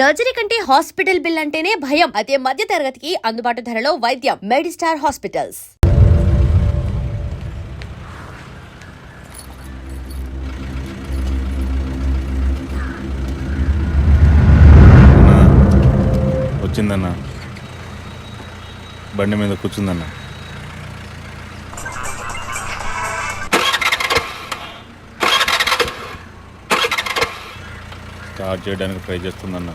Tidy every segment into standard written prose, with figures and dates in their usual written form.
Surgery కంటే hospital bill అంటేనే భయం. అదే మధ్య తరగతికి అందుబాటు ధరలో వైద్యం. Medistar hospitals. వచ్చిందన్న, బండి మీద కూర్చుందన్న. స్టార్ట్ చేయడానికి ట్రై చేస్తుందన్న.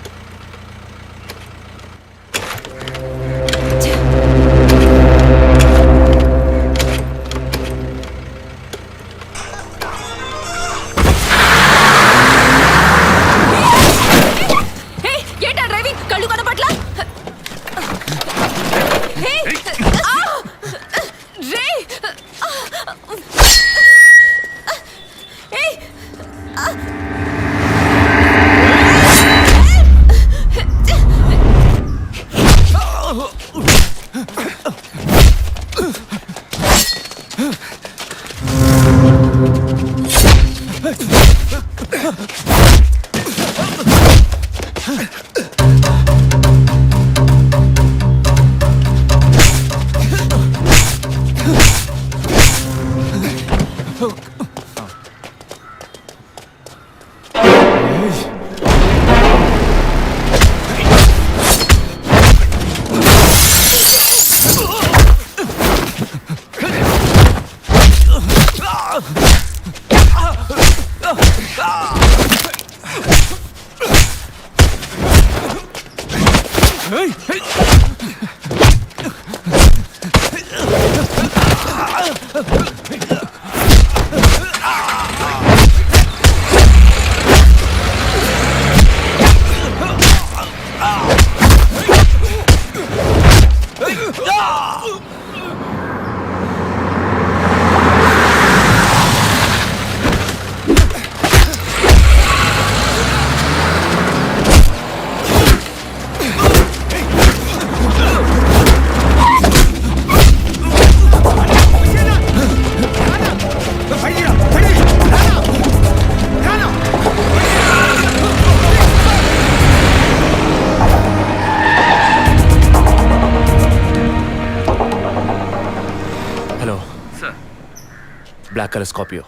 Black colour Scorpio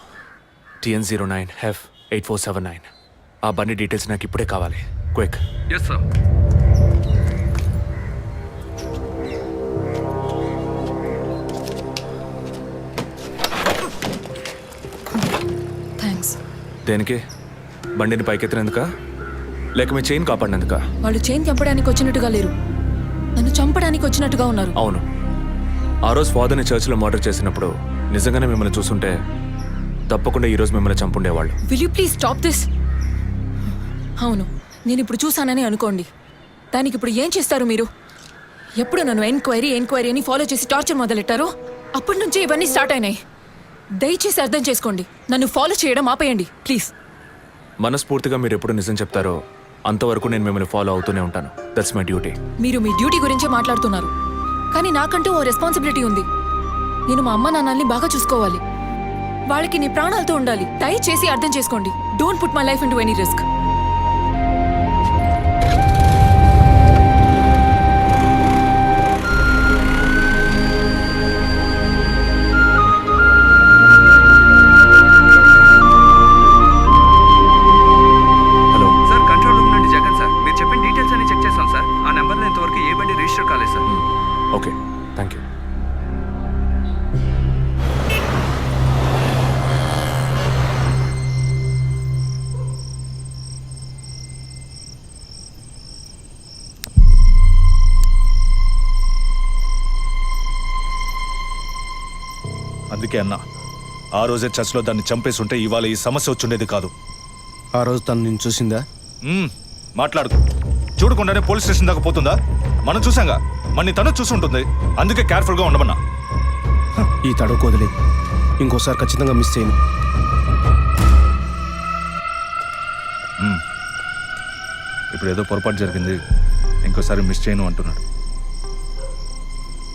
TN09F8479. ఆ బండి డీటెయిల్స్ నాకు ఇప్పుడే కావాలి. క్విక్. Yes sir. థ్యాంక్స్. దేనికి? బండిని పైకెత్తినందుక లేక మీ చైన్ కాపాడినందుక? వాళ్ళు చైన్ చంపడానికి వచ్చినట్టుగా లేరు, నన్ను చంపడానికి వచ్చినట్టుగా ఉన్నారు. అవును, ఆ రోజు ఫాదర్ని చర్చ్లో మర్డర్ చేసినప్పుడు నిజంగానే మిమ్మల్ని చూసుంటే తప్పకుండా ఈరోజు మిమ్మల్ని చంపుండేవాళ్ళు. Will you please stop this? అవును, నేను ఇప్పుడు చూసానని అనుకోండి, దానికి ఇప్పుడు ఏం చేస్తారు మీరు? ఎప్పుడు నన్ను ఎంక్వైరీ అని ఫాలో చేసి టార్చర్ మొదలెట్టారో అప్పటి నుంచే ఇవన్నీ స్టార్ట్ అయినాయి. దయచేసి అర్థం చేసుకోండి, నన్ను ఫాలో చేయడం ఆపేయండి ప్లీజ్. మనస్ఫూర్తిగా మీరు ఎప్పుడు నిజం చెప్తారో అంతవరకు నేను మిమ్మల్ని ఫాలో అవుతూనే ఉంటాను. That's my duty. మీరు మీ డ్యూటీ గురించే మాట్లాడుతున్నారు, కానీ నాకంటూ ఓ రెస్పాన్సిబిలిటీ ఉంది. నేను మా అమ్మ నాన్నల్ని బాగా చూసుకోవాలి, వాళ్ళకి నీ ప్రాణాలతో ఉండాలి. దయచేసి అర్థం చేసుకోండి. Don't put my life into any risk. Hello sir, control room నుండి జగన్ సార్. మీరు చెప్పిన డీటెయిల్స్ అన్ని చెక్ చేశాం సార్. ఆ నెంబర్లో ఇంతవరకు ఏ బండి రిజిస్టర్ కాలేదు సార్. Okay, thank you. అందుకే అన్నా, ఆ రోజే చర్చ్లో దాన్ని చంపేసి ఉంటే ఇవాళ ఈ సమస్య వచ్చుండేది కాదు. ఆ రోజు తను నేను చూసిందా? మాట్లాడుకు. చూడకుండానే పోలీస్ స్టేషన్ దాకా పోతుందా? మనం చూసాంగా, మన తను చూసి ఉంటుంది. అందుకే కేర్ఫుల్గా ఉండమన్నా. ఈ తడవ వదిలే, ఇంకోసారి ఖచ్చితంగా మిస్ చేయను. ఇప్పుడు ఏదో పొరపాటు జరిగింది, ఇంకోసారి మిస్ చేయను అంటున్నాడు.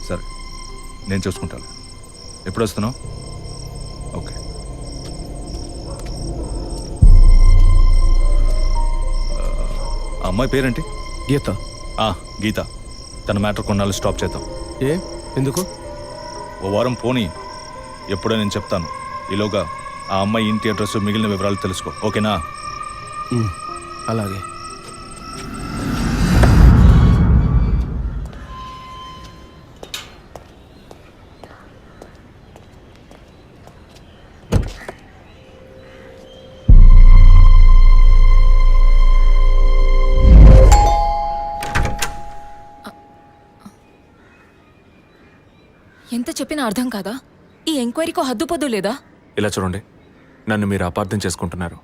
సరే, నేను చూసుకుంటాను. ఎప్పుడు వస్తున్నావు? ఓకే. ఆ అమ్మాయి పేరేంటి? గీత. గీత. తన మ్యాటర్ కొన్నాళ్ళు స్టాప్ చేద్దాం. ఏ ఎందుకు? ఓ వారం పోనీ, ఎప్పుడో నేను చెప్తాను. ఈలోగా ఆ అమ్మాయి ఇంటి అడ్రస్ మిగిలిన వివరాలు తెలుసుకో, ఓకేనా? అలాగే. ఎంత చెప్పినా అర్థం కాదా? ఈ ఎంక్వైరీకో హద్దుపొద్దు లేదా? ఇలా చూడండి, నన్ను మీరు అపార్థం చేసుకుంటున్నారు.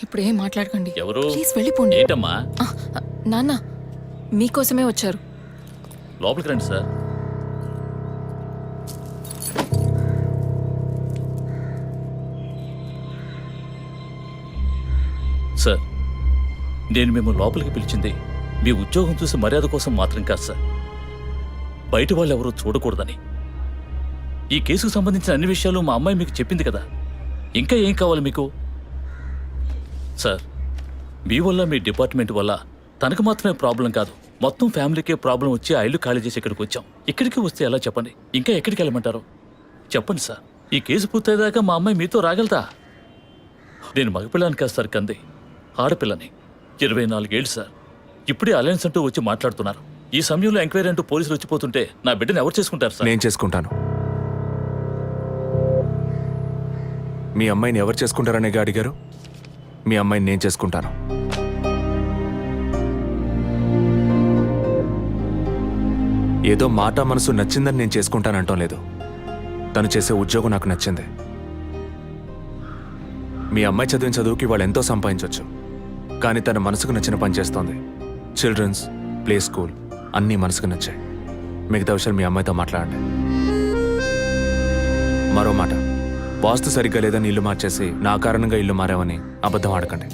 ఇప్పుడు ఏం మాట్లాడకండి. ఎవరు? ప్లీజ్ వెళ్ళిపోండి. ఏంటమ్మా? నాన్న మీకోసమే వచ్చారు. లోపలికి రండి సార్. సార్, నేను మిమ్మల్ని లోపలికి పిలిచింది మీ ఉద్యోగం చూసి మర్యాద కోసం మాత్రం కాదు సార్. బయట వాళ్ళు ఎవరూ చూడకూడదని. ఈ కేసుకు సంబంధించిన అన్ని విషయాలు మా అమ్మాయి మీకు చెప్పింది కదా. ఇంకా ఏం కావాలి మీకు? సార్, మీ వల్ల మీ డిపార్ట్మెంట్ వల్ల తనకు మాత్రమే ప్రాబ్లం కాదు, మొత్తం ఫ్యామిలీకే ప్రాబ్లం వచ్చి ఆ ఇల్లు ఖాళీ చేసి ఇక్కడికి వచ్చాం. ఇక్కడికి వస్తే ఎలా చెప్పండి? ఇంకా ఎక్కడికి వెళ్ళమంటారు చెప్పండి సార్. ఈ కేసు పూర్తయ్యేదాకా మా అమ్మాయి మీతో రాగలతా? నేను మగపిల్లని కాదు సార్, కంది ఆడపిల్లని. 24 ఏళ్ళు సార్. ఇప్పుడే అలయన్స్ అంటూ వచ్చి మాట్లాడుతున్నారు. ఈ సమయంలో ఎంక్వైరీ అంటూ పోలీసులు వచ్చిపోతుంటే నా బిడ్డను ఎవరు చేసుకుంటారు సార్? నేను చేసుకుంటాను. మీ అమ్మాయిని ఎవరు చేసుకుంటారనేగా అడిగారు? మీ అమ్మాయిని నేను చేసుకుంటాను. ఏదో మాట మనసు నచ్చిందని నేను చేసుకుంటానంటాం లేదు. తను చేసే ఉద్యోగం నాకు నచ్చింది. మీ అమ్మాయి చదివిన చదువుకి వాళ్ళు ఎంతో సంపాదించవచ్చు, కానీ తన మనసుకు నచ్చిన పని చేస్తోంది. చిల్డ్రన్స్ ప్లే స్కూల్ అన్నీ మనసుకు నచ్చాయి. మిగతా విషయాలు మీ అమ్మాయితో మాట్లాడండి. మరో మాట, వాస్తు సరిగ్గా లేదని ఇల్లు మార్చేసి నా కారణంగా ఇల్లు మారామని అబద్ధం ఆడకండి.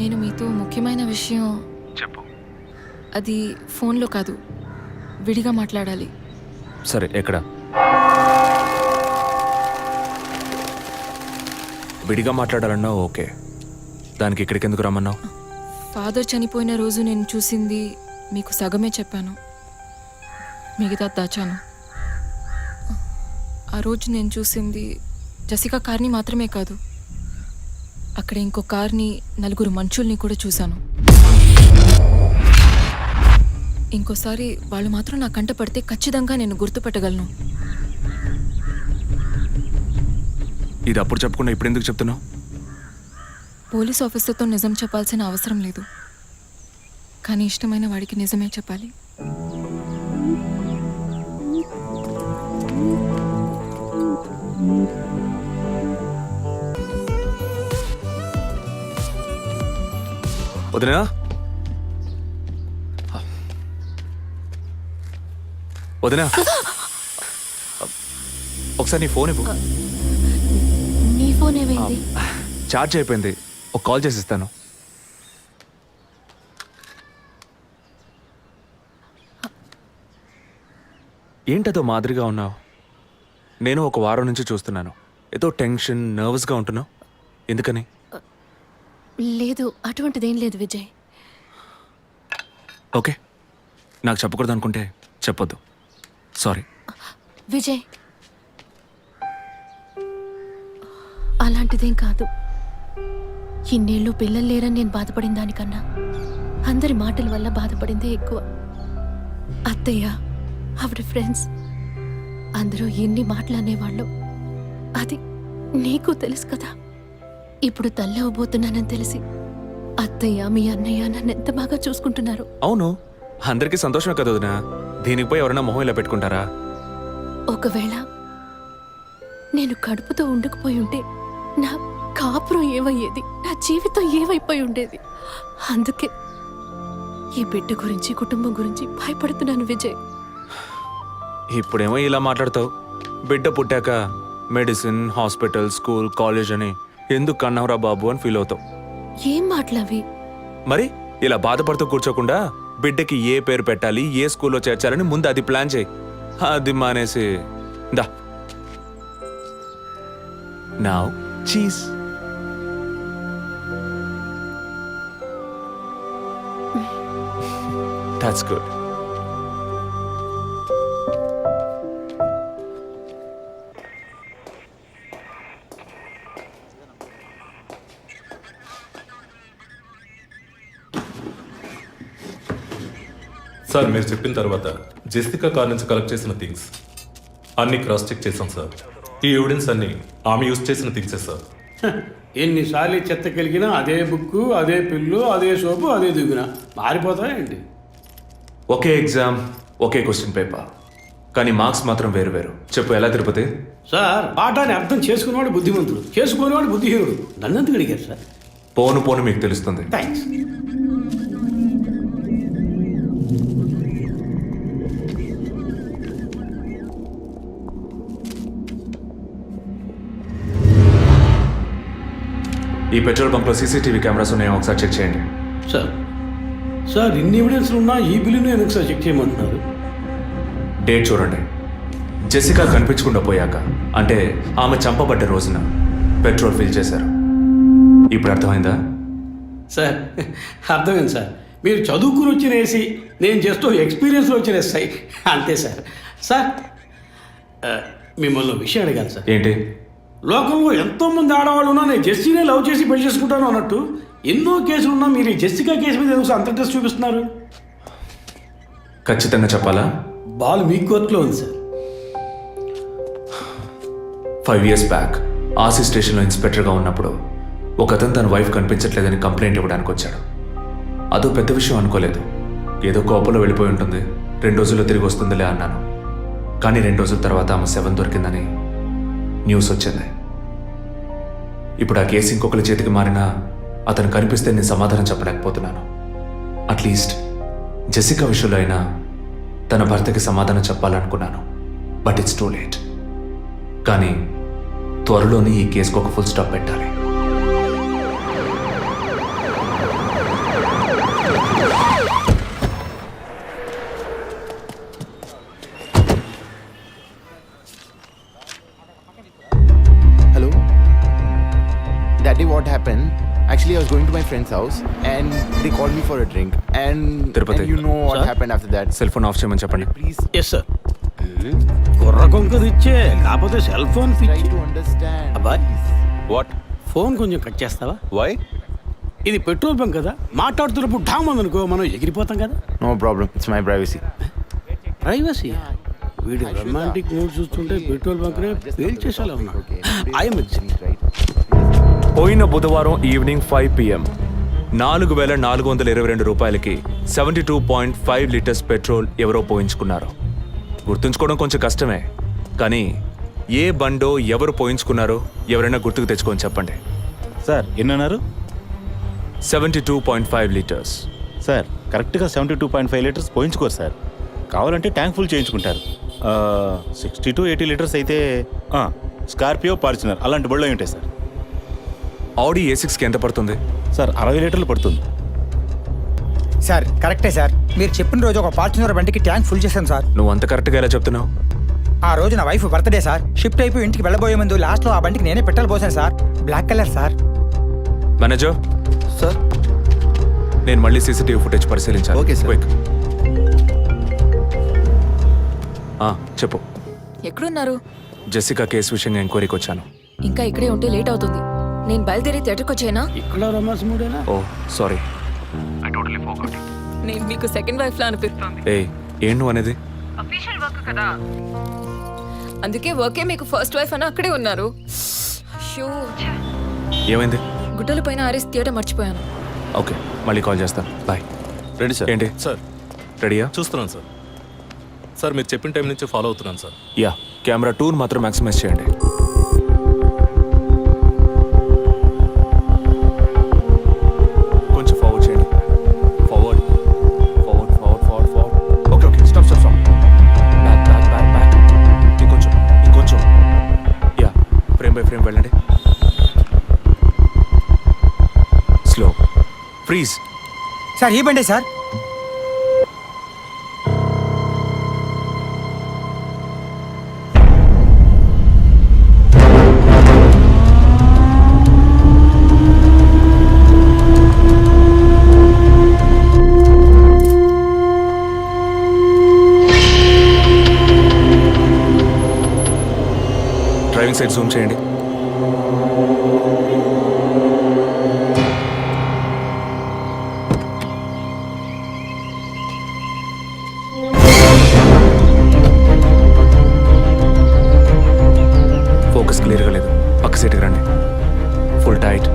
నేను మీతో ముఖ్యమైన విషయం చెప్పు. అది ఫోన్లో కాదు, విడిగా మాట్లాడాలి. సరే, ఎక్కడ? విడిగా మాట్లాడాలన్నా ఓకే. దానికి ఇక్కడికి ఎందుకు రమ్మన్నావు? ఫాదర్ చనిపోయిన రోజు నేను చూసింది మీకు సగమే చెప్పాను, మిగతా దాచాను. ఆ రోజు నేను చూసింది జసికా కార్ని మాత్రమే కాదు, అక్కడ ఇంకో కార్ని, 4 మనుషుల్ని కూడా చూశాను. ఇంకోసారి వాళ్ళు మాత్రం నా కంట పడితే ఖచ్చితంగా నేను గుర్తుపట్టగలను. ఇది అప్పుడు చెప్పకుండా ఇప్పుడు ఎందుకు చెప్తున్నావు? పోలీస్ ఆఫీసర్తో నిజం చెప్పాల్సిన అవసరం లేదు, కానీ ఇష్టమైన వాడికి నిజమే చెప్పాలి. వదినా, వదినా, ఒకసారి నీ ఫోన్ ఇవ్వు. నీ ఫోన్ ఏమైంది? ఛార్జ్ అయిపోయింది, ఒక కాల్ చేసి ఇస్తాను. ఏంటదో మాదిరిగా ఉన్నావు? నేను ఒక వారం నుంచి చూస్తున్నాను, ఏదో టెన్షన్, నర్వస్గా ఉంటున్నావు. ఎందుకని? లేదు, అటువంటిదేం లేదు విజయ్. ఓకే, నాకు చెప్పకూడదు అనుకుంటే చెప్పొద్దు. సారీ. విజయ్, అలాంటిదేం కాదు. ఇన్నేళ్ళు పిల్లలు లేరని నేను బాధపడిన దానికన్నా అందరి మాటల వల్ల బాధపడిందే ఎక్కువ. అత్తయ్య, ఆవిడ ఫ్రెండ్స్ అందరూ ఎన్ని మాటలు అనేవాళ్ళు, అది నీకు తెలుసు కదా. ఇప్పుడు తల్లి అవ్వబోతున్నానని తెలిసి అత్తయ్య, మీ అన్నయ్య నన్ను ఎంత బాగా చూసుకుంటున్నారు. అవును, అందరికీ సంతోషమే కదా వదినా. దీనికి పోయి ఎవరైనా మొహం ఇలా పెట్టుకుంటారా? ఒకవేళ నేను కడుపుతో ఉండకపోయి ఉంటే నా కాపురం ఏమయ్యేది, నా జీవితం ఏమైపోయి ఉండేది. అందుకే ఈ బిడ్డ గురించి, కుటుంబం గురించి భయపడుతున్నాను విజయ్. ఇప్పుడేమో ఇలా మాట్లాడతావు. బిడ్డ పుట్టాక మెడిసిన్, హాస్పిటల్, స్కూల్, కాలేజ్ అని ఎందుకు కన్నావురా బాబు అని ఫీల్ అవుతావు. ఏం మాటలవి? మరి ఇలా బాధపడుతూ కూర్చోకుండా బిడ్డకి ఏ పేరు పెట్టాలి, ఏ స్కూల్లో చేర్చాలని ముందు అది ప్లాన్ చేయి. అది మానేసి దా నౌ చీజ్. That's good. సార్ మీరు చెప్పిన తర్వాత జెసికా కార్ నుంచి కలెక్ట్ చేసిన థింగ్స్ అన్ని క్రాస్ చెక్ చేశాం సార్. ఈ ఎవిడెన్స్ అన్ని ఆమె యూజ్ చేసిన థింగ్సే సార్. ఎన్నిసార్లు చెత్త కలిగినా అదే బుక్కు, అదే పిల్లు, అదే సోపు, అదే దిగున మారిపోతాయండి. ఒకే ఎగ్జామ్, ఒకే క్వశ్చన్ పేపర్, కానీ మార్క్స్ మాత్రం వేరు వేరు. చెప్పు ఎలా తిరుపతి? సార్ పాఠాన్ని అర్థం చేసుకునేవాడు బుద్ధిమంతుడు, చేసుకునేవాడు బుద్ధిహీనుడు. నన్నెందుకు అడిగారు సార్? పోను పోను మీకు తెలుస్తుంది. థ్యాంక్స్. ఈ పెట్రోల్ బంక్లో సీసీటీవీ కెమెరాస్ ఉన్నాయో ఒకసారి చెక్ చేయండి. సార్ సార్ ఇన్ని ఎవిడెన్స్లు ఉన్నా ఈ బిల్లును ఎందుకు సార్ చెక్ చేయమంటున్నారు? డేట్ చూడండి. జెసికా కనిపించకుండా పోయాక, అంటే ఆమె చంపబడ్డ రోజున పెట్రోల్ ఫిల్ చేశారు. ఇప్పుడు అర్థమైందా? సార్ అర్థమైంది సార్. మీరు చదువుకుని వచ్చిన ఏసీ, నేను జస్ట్ ఎక్స్పీరియన్స్లో వచ్చిన ఎస్ఐ, అంతే సార్. సార్ మిమ్మల్ని ఒక విషయం అడిగాను సార్. ఏంటి? లోకంలో ఎంతోమంది ఆడవాళ్ళు ఉన్నా నేను జెస్సీనే లవ్ చేసి పెళ్లి చేసుకుంటాను అన్నట్టు ఎన్నో కేసులు ఉన్నా మీరు ఈ జెస్సికా కేసు మీద ఎందుకు అంత ఇంట్రెస్ట్ చూపిస్తున్నారు? ఖచ్చితంగా చెప్పాలా? బాల్ మీ కోర్టులో ఉంది సార్. 5 years బ్యాక్ ఆర్సీ స్టేషన్లో ఇన్స్పెక్టర్గా ఉన్నప్పుడు ఒకతను తన వైఫ్ కనిపించట్లేదని కంప్లైంట్ ఇవ్వడానికి వచ్చాడు. అదో పెద్ద విషయం అనుకోలేదు. ఏదో కోపంలో వెళ్ళిపోయి ఉంటుంది, 2 రోజుల్లో తిరిగి వస్తుందిలే అన్నాను. కానీ 2 రోజుల తర్వాత ఆమె శవం దొరికిందని న్యూస్ వచ్చింది. ఇప్పుడు ఆ కేసు ఇంకొకరి చేతికి మారినా అతను కనిపిస్తే నేను సమాధానం చెప్పలేకపోతున్నాను. అట్లీస్ట్ జెసికా విషయంలో అయినా తన భర్తకి సమాధానం చెప్పాలనుకున్నాను. But it's too late. కానీ త్వరలోనే ఈ కేసుకు ఒక ఫుల్ స్టాప్ పెట్టాలి. Hello? Daddy, what happened? Actually, I was going to my friend's house and they called me for a drink. And you know what happened after that. Cell phone off చేయమని చెప్పండి. Please yes sir. కుర్ర కొంకది ఇచ్చే కాకపోతే cell phone try పిచ్చి. to understand. అబ్బాయ్ what? Phone కొంచెం cut చేస్తావా? వై? ఇది పెట్రోల్ బంక్ కదా, మాట్లాడుతున్నప్పుడు ఢామ్ అనుకో మనం ఎగిరిపోతాం కదా. No problem. It's my privacy. Privacy. వీడు రొమాంటిక్ మూడ్ చూస్తుంటే పెట్రోల్ బంక్నే పేల్చేసేలా ఉన్నాడు. I'm Right? పోయిన బుధవారం ఈవినింగ్ 5 PM 4,422 రూపాయలకి 72.5 లీటర్స్ పెట్రోల్ ఎవరో పోయించుకున్నారు. గుర్తుంచుకోవడం కొంచెం కష్టమే, కానీ ఏ బండో ఎవరు పోయించుకున్నారో ఎవరైనా గుర్తుకు తెచ్చుకొని చెప్పండి. సార్ ఎన్నన్నారు? 72.5 లీటర్స్. సార్ కరెక్ట్గా 72.5 లీటర్స్ పోయించుకోరు సార్. కావాలంటే ట్యాంక్ ఫుల్ చేయించుకుంటారు. 60 to 80 లీటర్స్ అయితే స్కార్పియో, ఫార్చునర్ అలాంటి బళ్ళు ఉంటాయి సార్. ఆడి A6కి ఎంత పడుతుంది? సార్ 60 లీటర్లు పడుతుంది. సార్ కరెక్టే సార్. మీరు చెప్పిన రోజు ఒక ఫార్చునర్ బండికి ట్యాంక్ ఫుల్ చేశాను సార్. నువ్వు అంత కరెక్ట్గా ఎలా చెప్తున్నావు? ఆ రోజు నా వైఫ్ బర్త్డే సార్. షిఫ్ట్ అయిపోయి ఇంటికి వెళ్ళబోయే ముందు లాస్ట్లో ఆ బండికి నేనే పెట్రోల్ పోసాను sir. Black colour sir. Manager Sir? నేను మళ్ళీ సీసీటీవీ ఫుటేజ్ పరిశీలించాలి. Okay, sir. Quick. చెప్పు. ఎక్కడున్నారు? జెసికా కేసు విషయంగా ఎంక్వైరీకి వచ్చాను. ఇంకా ఇక్కడే ఉంటే లేట్ అవుతుంది. నేను బయలుదేరి థియేటర్కి వచ్చేనా? ఇక్కడ రొమాన్స్ మూడేనా? ఓ సారీ. నేను మీకు సెకండ్ వైఫ్ లా అనిపిస్తుంది. ఏం నువ్వు అనేది? అందుకే వర్కే మీకు ఫస్ట్ వైఫ్ అని అక్కడే ఉన్నారు. అయ్యో, ఏమైంది? గుడ్డల పైన ఆరేసి థియేటర్ మర్చిపోయాను. ఓకే, మళ్ళీ కాల్ చేస్తాను. బాయ్. Ready sir. ఏంటి సార్ రెడీయా? చూస్తున్నాను సార్. సార్ మీరు చెప్పిన టైం నుంచి ఫాలో అవుతున్నాను సార్. యా, కెమెరా 2 మాత్రం మ్యాక్సిమైజ్ చేయండి. కొంచెం ఫార్వర్డ్ చేయండి. Forward forward forward forward forward. Okay okay, stop stop stop. Back back back back. Freeze. Sir ఈ బండే సార్. డ్రైవింగ్ సైడ్ జూమ్ చేయండి. ఫోకస్ క్లియర్గా లేదు. పక్క సీట్కి రండి. Full tight.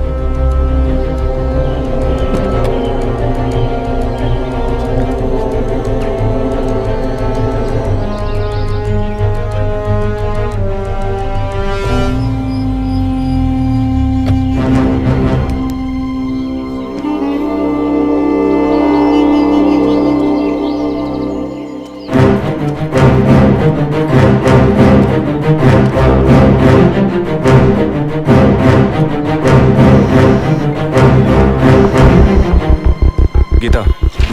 గీత,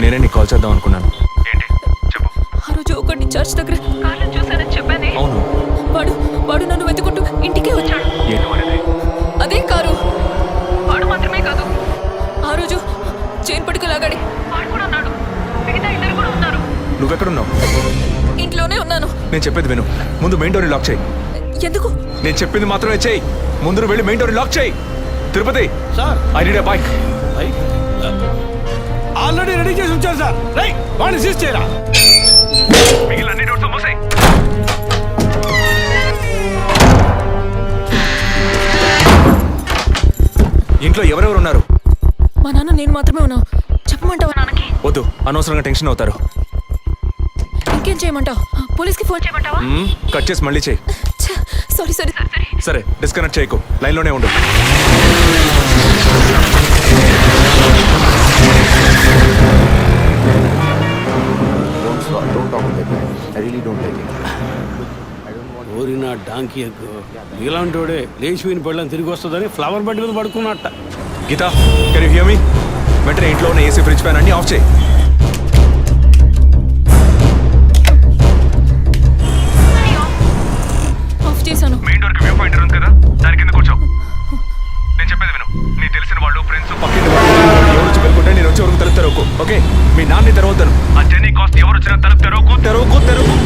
నేనే నీకు కాల్ చేద్దాం అనుకున్నాను. ఏంటి చెప్పు. ఆ రోజు ఒకటి చర్చ్ దగ్గర కార్లో చూశానని చెప్పానే. అవును. వాడు నన్ను వెతుకుంటూ ఇంటికే వచ్చాడు. ఏంటి వాడిది? అదే కారు. వాడు మాత్రమే కాదు, ఆ రోజు చైన్ పట్టుకు లాగాడి వాడు కూడా ఉన్నాడు. మిగతా ఇద్దరు కూడా ఉన్నారు. నువ్వెక్కడున్నావు? ఇంట్లోనే ఉన్నాను. నేను చెప్పేది విను. ముందు మెయిన్ డోర్ లాక్ చేయి. ఎందుకు? నేను చెప్పింది మాత్రమే చేయి. ముందు నువ్వు వెళ్ళి మెయిన్ డోర్ లాక్ చేయి. Tirupati, sir I need a bike. Already ready చేసి ఉంచారు సార్. రైట్, వాడిని సీజ్ చేయరా. మిగిలిన అన్ని డోర్స్ మూసేయ్. ఇంట్లో ఎవరెవరు ఉన్నారు? మా నాన్న నేను మాత్రమే ఉన్నావు. చెప్పమంటావా నాన్నకి? వద్దు, అనవసరంగా టెన్షన్ అవుతారు. ఇంకేం చేయమంటావు? పోలీస్కి ఫోన్ చేయమంటావా? కట్ చేసి మళ్ళీ చేయి. Sorry sorry sorry. సరే, డిస్కనెక్ట్ చేయకు, లైన్లోనే ఉండు. Don't talk like that. I really don't like it. ఓరినా డాంకీ ఎగ్గు. ఇలాంటోడే లేచిపోయిన పెళ్ళని తిరిగి వస్తుందని ఫ్లవర్ బెడ్ మీద పడుకున్నట్ట. Geetha, can you hear me? వెంటనే ఇంట్లో ఉన్న ఏసీ, ఫ్రిడ్జ్, ఫ్యాన్ అన్ని ఆఫ్ చేయి. ఆఫ్ చేశాను. మెయిన్ డోర్ కి వ్యూ పాయింటర్ ఉంది కదా, దాని కింద కూర్చో. నేను చెప్పేది విను. నీ తెలిసిన వాళ్ళు, ఫ్రెండ్స్, పక్కింటి వాళ్ళు ఎవరు వచ్చి పెట్టుకుంటే నేను వచ్చే వరకు తలుపు తెరవకు. ఓకే? మీ నాన్ని తెరవద్దాను. ఆ జర్నీ కాస్ట్ ఎవరు వచ్చినా తలుపు తెరవకు, తెరవకు, తెరవకు.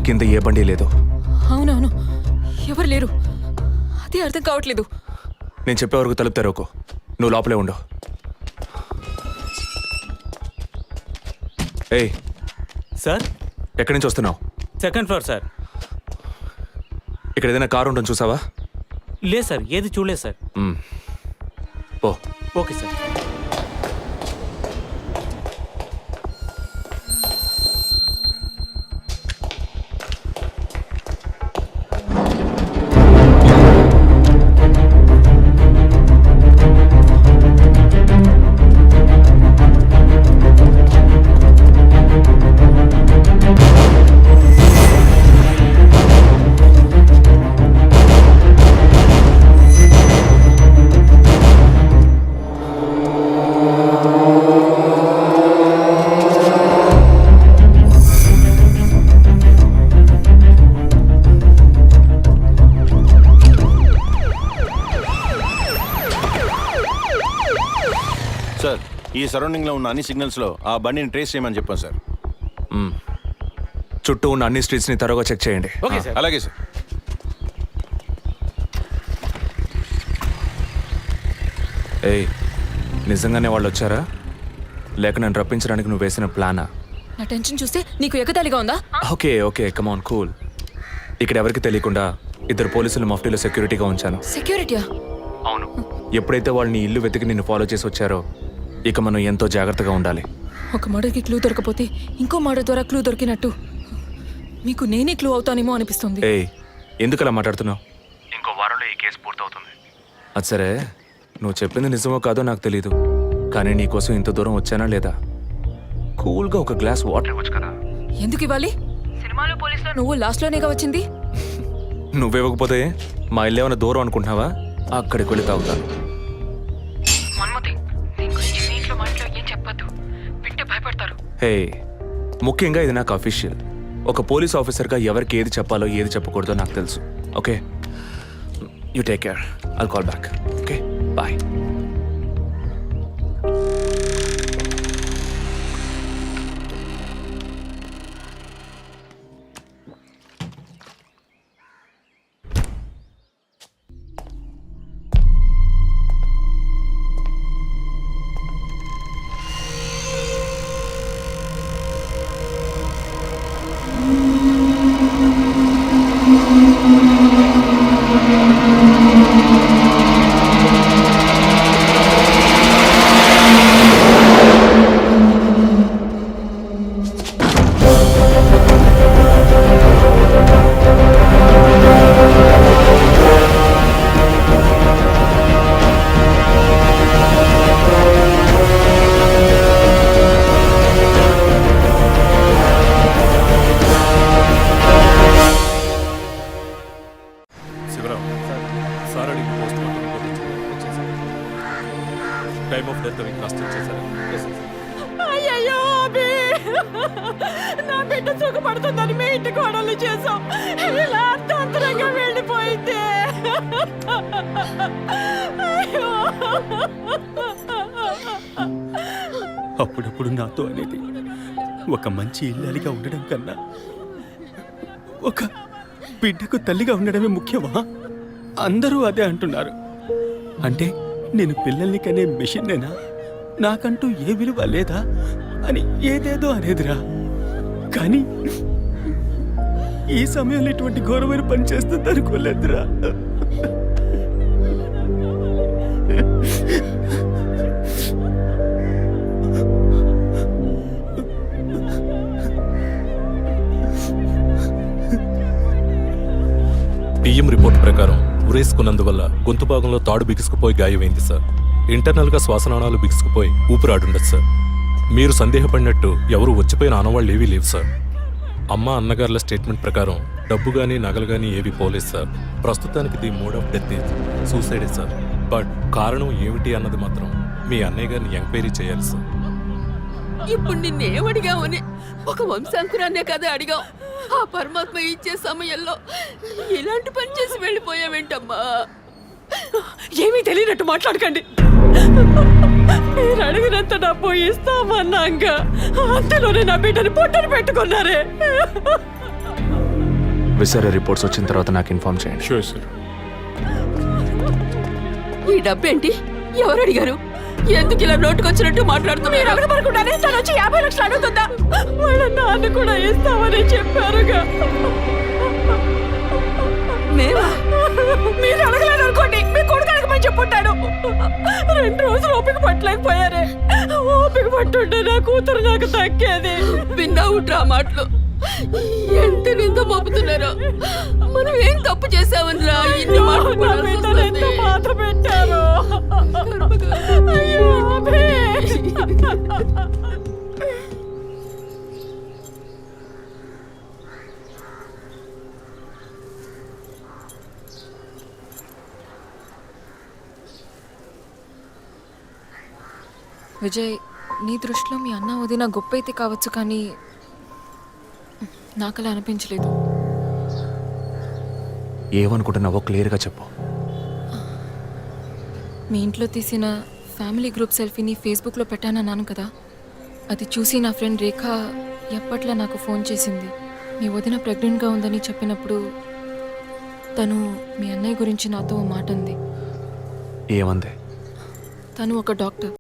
కింద ఏ బండి లేదు. అవునవును, ఎవరు లేరు. అదే అర్థం కావట్లేదు. నేను చెప్పే వరకు తలుపు తెరవకు. నువ్వు లోపలే ఉండు. ఏయ్ సార్, ఎక్కడి నుంచి వస్తున్నావు? Second floor sir. ఇక్కడ ఏదైనా కారు ఉంటుంది చూసావా? లేదు సార్, ఏది చూడలేదు సార్. ఓ ఓకే సార్. సార్ ఈ సరౌండింగ్లో ఉన్న అన్ని సిగ్నల్స్లో ఆ బండిని ట్రేస్ చేయమని చెప్పాను సార్. చుట్టూ ఉన్న అన్ని స్ట్రీట్స్ని తరోగా చెక్ చేయండి. Okay sir. అలాగే సార్. ఏయ్, నిజంగానే వాళ్ళు వచ్చారా లేక నన్ను రప్పించడానికి నువ్వు వేసిన ప్లానా? నా టెన్షన్ చూస్తే నీకు ఎగతాళిగా ఉందా? Okay okay come on cool. ఇక్కడ ఎవరికి తెలియకుండా 2 పోలీసులు మఫ్టీలో సెక్యూరిటీగా ఉంచాను. సెక్యూరిటీయా? అవును. ఎప్పుడైతే వాళ్ళని ఇల్లు వెతికి నిన్ను ఫాలో చేసి వచ్చారో ఇక మనం ఎంతో జాగ్రత్తగా ఉండాలి. ఒక మర్డర్కి క్లూ దొరకపోతే ఇంకో మర్డర్ ద్వారా క్లూ దొరికినట్టు మీకు నేనే క్లూ అవుతానేమో అనిపిస్తుంది. ఏయ్, ఎందుకు అలా మాట్లాడుతున్నావు? ఇంకో వారంలో ఈ కేసు పూర్తవుతుంది. అది సరే, నువ్వు చెప్పింది నిజమో కాదో నాకు తెలీదు, కానీ నీకోసం ఇంత దూరం వచ్చానా లేదా? కూల్గా ఒక గ్లాస్ వాటర్ ఇవ్వచ్చు కదా. ఎందుకు ఇవ్వాలి? సినిమాలో పోలీసులో నువ్వు లాస్ట్లోనేగా వచ్చింది. నువ్వివ్వకపోతే మా ఇల్లు ఏమైనా దూరం అనుకుంటున్నావా? అక్కడికి వెళ్ళి తాగుతాను. హే, ముఖ్యంగా ఇది నాకు అఫీషియల్. ఒక పోలీస్ ఆఫీసర్గా ఎవరికి ఏది చెప్పాలో ఏది చెప్పకూడదో నాకు తెలుసు. Okay, you take care. I'll call back. Okay, bye. Time of death కాస్ట్ చేశారు. అయ్యయ్యో అభి, నా బిడ్డ సుఖపడుతుందని మీ ఇంటి కోడలు చేసాం, ఇలా అర్థాంతరంగా వెళ్ళిపోయింది. అయ్యో. అప్పుడప్పుడు నాతో అనేది ఒక మంచి ఇల్లాలిగా ఉండడం కన్నా ఒక బిడ్డకు తల్లిగా ఉండడమే ముఖ్యమా? అందరూ అదే అంటున్నారు. అంటే నేను పిల్లల్ని కనే మెషిన్నేనా? నాకంటూ ఏ విలువ లేదా అని ఏదేదో అనేదిరా. కానీ ఈ సమయంలో ఇటువంటి ఘోరమైన పని చేస్తుంది అనుకోలేదురా. పిఎం రిపోర్ట్ ప్రకారం ఉరేసుకున్నందువల్ల గొంతు భాగంలో తాడు బిగుసుకుపోయి గాయమైంది సార్. ఇంటర్నల్గా శ్వాసనాళాలు బిగుసుకుపోయి ఊపిరాడుండదు సార్. మీరు సందేహపడినట్టు ఎవరు వచ్చిపోయిన ఆనవాళ్ళు ఏవీ లేవు సార్. అమ్మ అన్నగారుల స్టేట్మెంట్ ప్రకారం డబ్బు కానీ నగలు కానీ ఏవి పోలేదు సార్. ప్రస్తుతానికి the mode of death is సూసైడే సార్. బట్ కారణం ఏమిటి అన్నది మాత్రం మీ అన్నయ్య గారిని ఎంక్వైరీ చేయాలి సార్. ఇప్పుడు నిన్నేమడిగామని ఒక వంశాంకురాన్నే కదా అడిగాం. ఆ పరమాత్మ ఇచ్చే సమయంలో ఇలాంటి పని చేసి వెళ్ళిపోయావేంటమ్మా? ఏమీ తెలియనట్టు మాట్లాడకండి. మీరు అడిగినంత డబ్బు ఇస్తామన్నాక అంతలోనే నా బిడ్డని పొట్టని పెట్టుకున్నారే. విసారా రిపోర్ట్స్ వచ్చిన తర్వాత నాకు ఇన్ఫార్మ్ చేయండి. Sure sir. ఈ డబ్బేంటి? ఎవరు అడిగారు? ఎందుకు ఇలా నోటుకొచ్చినట్టు మాట్లాడుతూ? మీరు అడగబడుకుండానే తను వచ్చి 50 లక్షలు అడుగుతుందా? వాళ్ళ నాన్న కూడా ఇస్తామని చెప్పారుగా. మీరు అడగలేదు అనుకోండి, మీ కొడుకు అడగమని చెప్పుంటాడు. 2 రోజులు ఓపిక పట్టలేకపోయారే. ఓపిక పట్టుంటే నా కూతురు నాకు దక్కేది. విన్నావుట్రా మాటలు ఎంత నింద మోపుతున్నారో. మనం ఏం తప్పు చేసామని రా ఇన్ని మాటలు ఎంత మాత్ర పెట్టారు. అయ్యో విజయ్, నీ దృష్టిలో మీ అన్న వదిన గొప్ప అయితే కావచ్చు, కానీ నాకలా అనిపించలేదు. ఏమనుకుంటున్నావో క్లియర్గా చెప్పు. మీ ఇంట్లో తీసిన ఫ్యామిలీ గ్రూప్ సెల్ఫీని ఫేస్బుక్లో పెట్టానన్నాను కదా, అది చూసి నా ఫ్రెండ్ రేఖ ఎప్పట్లా నాకు ఫోన్ చేసింది. మీ వదిన ప్రెగ్నెంట్గా ఉందని చెప్పినప్పుడు తను మీ అన్నయ్య గురించి నాతో ఓ మాట అంది. ఏమంది? తను ఒక డాక్టర్.